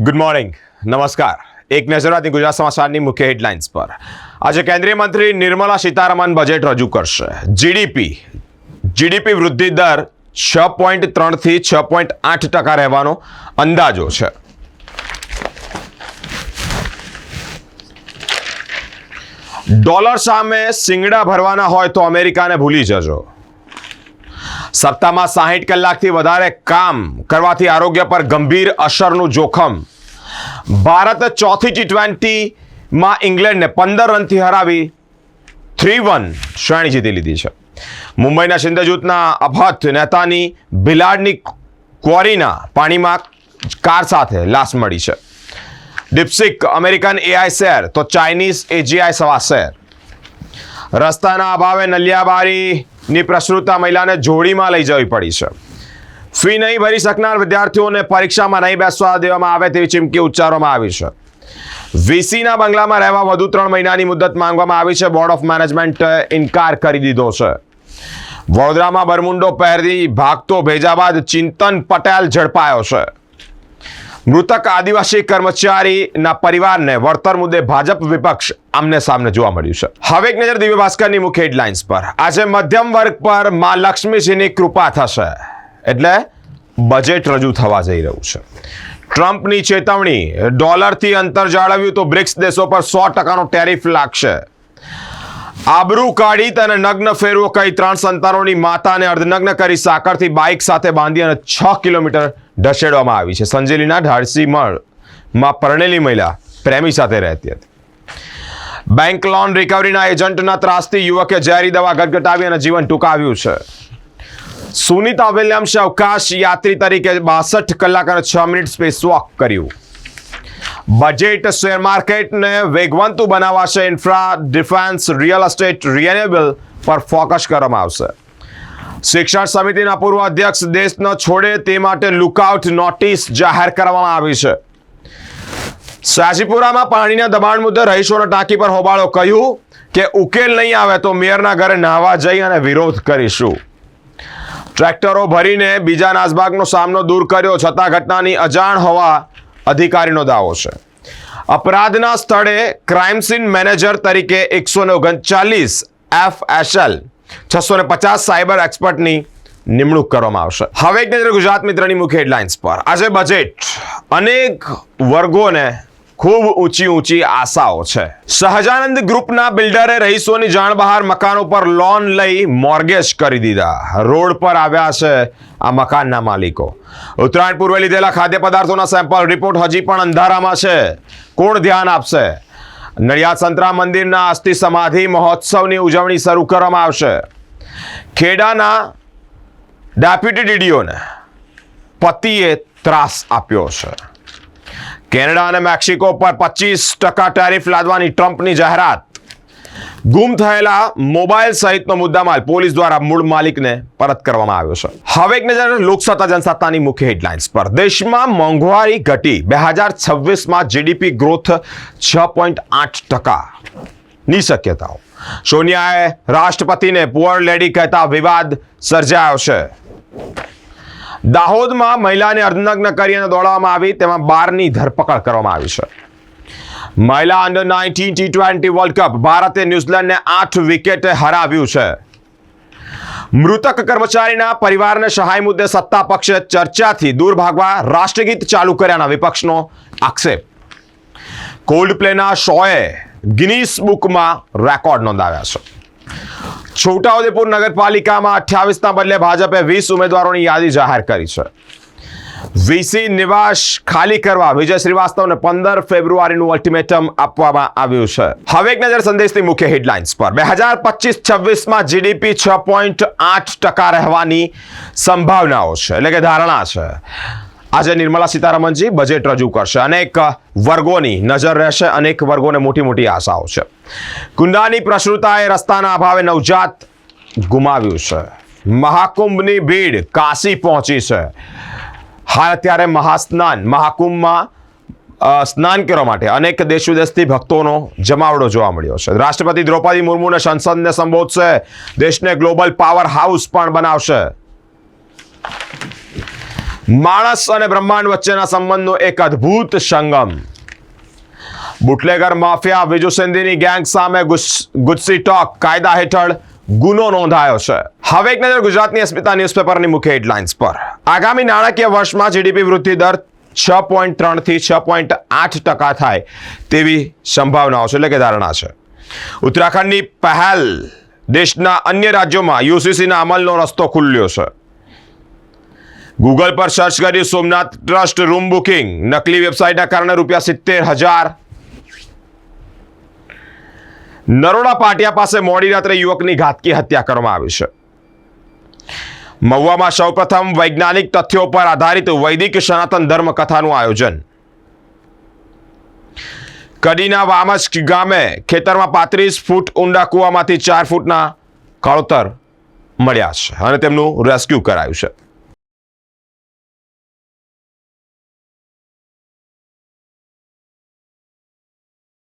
Good morning, નમસ્કાર. એક નજર આજની ગુજરાત સમાચારની મુખ્ય હેડલાઇન્સ પર. આજે કેન્દ્રીય મંત્રી નિર્મલા સીતારમણ બજેટ રજૂ કરશે. જીડીપી વૃદ્ધિ દર 6.3 થી 6.8% રહેવાનો અંદાજો છે. ડોલર સામે સિંગડા ભરવાના હોય તો અમેરિકાને ભૂલી જજો. સપ્તાહમાં 60 કલાકથી વધારે કામ કરવાથી આરોગ્ય પર ગંભીર અસરનું જોખમ. ભારતે ચોથી T20માં ઇંગ્લેન્ડને 15 રનથી હરાવી 3-1 શ્રેણી જીતી લીધી છે. મુંબઈના શિંદે જૂથના અભત નેતાની ભિલાડની ક્વોરીના પાણીમાં કાર સાથે લાશ મળી છે. ડિપ્સિક અમેરિકન AI શેર તો ચાઇનીઝ AGI સવા શેર. રસ્તાના અભાવે નલિયાબારીની પ્રસૃતા મહિલાને જોડીમાં લઈ જવી પડી છે. ફી નહીં ભરી શકનાર વિદ્યાર્થીઓને પરીક્ષામાં નહીં બેસવા દેવામાં આવે તેવી ચીમકી ઉચ્ચારવામાં આવી છે. વીસીના બંગલામાં રહેવા વધુ 3 મહિનાની મુદત માંગવામાં આવી છે. બોર્ડ ઓફ મેનેજમેન્ટે ઇનકાર કરી દીધો છે. વડોદરામાં બરમુંડો પહેરી ભાગતો ભેજા બાદ ચિંતન પટેલ ઝડપાયો છે. મૃતક આદિવાસી કર્મચારીના પરિવારને વળતર મુદ્દે ભાજપ વિપક્ષ આમને સામને જોવા મળ્યું છે. હવે એક નજર દિવ્ય ભાસ્કરની મુખ્ય હેડલાઇન્સ પર. આજે મધ્યમ વર્ગ પર માં લક્ષ્મીજીની કૃપા થશે એટલે બજેટ રજૂ થવા જઈ રહ્યું છે. ટ્રમ્પની ચેતવણી, ડોલરથી અંતર જાળવ્યું તો બ્રિક્સ દેશો પર 100%નો ટેરિફ લાગશે. આબરૂ કાઢી તેને નગ્ન ફેરવો કહી 3 સંતાનોની માતાને અર્ધનગ્ન કરી સાકરથી બાઇક સાથે બાંધી અને 6 કિલોમીટર ઢસેડવામાં આવી છે. સંજેલીના ઢાળસીમાં પરણેલી મહિલા પ્રેમી સાથે રહેતી હતી. બેંક લોન રિકવરીના એજન્ટના ત્રાસથી યુવકે ઝેરી દવા ગટગટાવી અને જીવન ટૂંકાવ્યું છે. સુનિતા વિલિયમ્સે અવકાશ યાત્રી તરીકે 62 કલાક અને 6 મિનિટ સ્પેસ વોક કર્યું. બજેટ શેર માર્કેટને વેગવંતુ બનાવાશે. Infra, defence, real estate, renewable પર ફોકસ કરવામાં આવશે. શિક્ષણ સમિતિના પૂર્વ અધ્યક્ષ દેશ ન છોડે તે માટે લુકઆઉટ નોટિસ જાહેર કરવામાં આવી છે. સાજીપુરામાં પાણીના દબાણ મુદ્દે રહીશોને ટાંકી પર હોબાળો, કહ્યું કે ઉકેલ નહીં આવે તો મેયરના ઘરે નાહવા જઈ અને વિરોધ કરીશું. ટ્રેક્ટરો ભરીને બીજા નાસભાગનો સામનો દૂર કર્યો છતાં ઘટનાની અજાણ હોવા અધિકારીનો દાવો છે. અપરાધના સ્થળે ક્રાઇમ સીન મેનેજર તરીકે 139 FSL 650 સાયબર એક્સપર્ટની નિમણૂક કરવામાં આવશે. હવે એક નજર ગુજરાત મિત્રની મુખ્ય હેડલાઇન્સ પર. આજે બજેટ અનેક વર્ગોને ખૂબ ઊંચી આશાઓ છે. સહજાનંદ ગ્રુપના બિલ્ડરે રહીશોની જાણ બહાર મકાનો પર લોન લઈ મોર્ગેજ કરી દીધા. રોડ પર આવ્યા છે આ મકાનના માલિકો. ઉત્તરાયણ પૂર્વે લીધેલા ખાદ્ય પદાર્થોના સેમ્પલ રિપોર્ટ હજી પણ અંધારામાં છે. કોણ ધ્યાન આપશે? નડિયાદ સંતરામ મંદિરના અસ્થિ સમાધિ મહોત્સવની ઉજવણી શરૂ કરવામાં આવશે. ખેડાના ડેપ્યુટી DDOને પતિએ ત્રાસ આપ્યો છે. કેનેડા અને મેક્સિકો પર 25% ટેરિફ લાદવાની ટ્રમ્પની જાહેરાત. ગુમ થયેલા મોબાઈલ સહિતનો મુદ્દામાલ પોલીસ દ્વારા મૂળ માલિકને પરત કરવામાં આવ્યો છે. હવે એક નજર લોકસત્તા જનસત્તાની મુખ્ય હેડલાઇન્સ પર. દેશમાં મોંઘવારી ઘટી. 2026માં GDP ગ્રોથ 6.8%ની શક્યતાઓ. સોનિયાએ રાષ્ટ્રપતિને પુઅર લેડી કહેતા વિવાદ સર્જાયો છે. દાહોદમાં મહિલાને અર્ધનગ્ન કરી અને દોડાવવામાં આવી, તેમાં 12ની ધરપકડ કરવામાં આવી છે. મહિલા અંડર 19 T20 વર્લ્ડ કપ. ભારતે ન્યૂઝીલેન્ડને 8 વિકેટે હરાવ્યું છે. મૃતક કર્મચારીના પરિવારને સહાય મુદ્દે સત્તા પક્ષે ચર્ચાથી દૂર ભાગવા રાષ્ટ્રગીત ચાલુ કર્યાના વિપક્ષનો આક્ષેપ. કોલ્ડ પ્લેના શોએ ગિનીસ બુકમાં રેકોર્ડ નોંધાવ્યા છે. છોટાઉદેપુર નગરપાલિકામાં 28ના બદલે ભાજપે 20 ઉમેદવારોની યાદી જાહેર કરી છે. વીસી નિવાસ ખાલી કરવા વિજય શ્રીવાસ્તવને 15 ફેબ્રુઆરીનું અલ્ટિમેટમ આપવામાં આવ્યું છે. હવે એક નજર સંદેશની મુખ્ય હેડલાઇન્સ પર. 2025-26માં GDP 6.8% રહેવાની સંભાવનાઓ છે, એટલે કે ધારણા છે. આજે નિર્મલા સીતારમણજી બજેટ રજૂ કરશે. અનેક વર્ગોની નજર રહેશે. અનેક વર્ગોને મોટી આશાઓ છે. કુંડાની પ્રસૃતાએ રસ્તાના અભાવે નવજાત ગુમાવ્યું છે. મહાકુંભની ભીડ કાશી પહોંચી છે. હાલ અત્યારે મહાકુંભમાં સ્નાન કરવા માટે અનેક દેશ વિદેશથી ભક્તોનો જમાવડો જોવા મળ્યો છે. રાષ્ટ્રપતિ દ્રૌપદી મુર્મુને સંસદને સંબોધશે. દેશને ગ્લોબલ પાવર હાઉસ પણ બનાવશે. માણસ અને બ્રહ્માંડ વચ્ચેના સંબંધનો એક અદ્ભુત સંગમ. બુટલેગર માફિયા વિજુ સિંધીની ગેંગ સામે ગુજસી ટોક કાયદા હેઠળ ગુનો નોંધાયો છે. હવે એક નજર ગુજરાતની અસ્મિતા ન્યૂઝપેપરની મુખ્ય હેડલાઇન્સ પર. આગામી નાણાકીય વર્ષમાં જીડીપી વૃદ્ધિ દર 6.3 થી 6.8% થાય તેવી સંભાવનાઓ છે, એટલે કે ધારણા છે. ઉત્તરાખંડની પહેલ દેશના અન્ય રાજ્યોમાં યુસીસીના અમલનો રસ્તો ખુલ્યો છે. ગૂગલ પર સર્ચ કર્યું સોમનાથ ટ્રસ્ટ રૂમ બુકિંગ, નકલી વેબસાઇટના કારણે ₹70,000. નરોડા પાટિયા પાસે મોડી રાત્રે યુવકની ઘાતકી હત્યા કરવામાં આવી છે. મહુવામાં સૌપ્રથમ વૈજ્ઞાનિક તથ્યો પર આધારિત વૈદિક સનાતન ધર્મ કથાનું આયોજન. કડીના વામસ ગામે ખેતરમાં 35 ફૂટ ઊંડા કૂવામાંથી 4 ફૂટના કાળોતર મળ્યા છે અને તેમનું રેસ્ક્યુ કરાયું છે.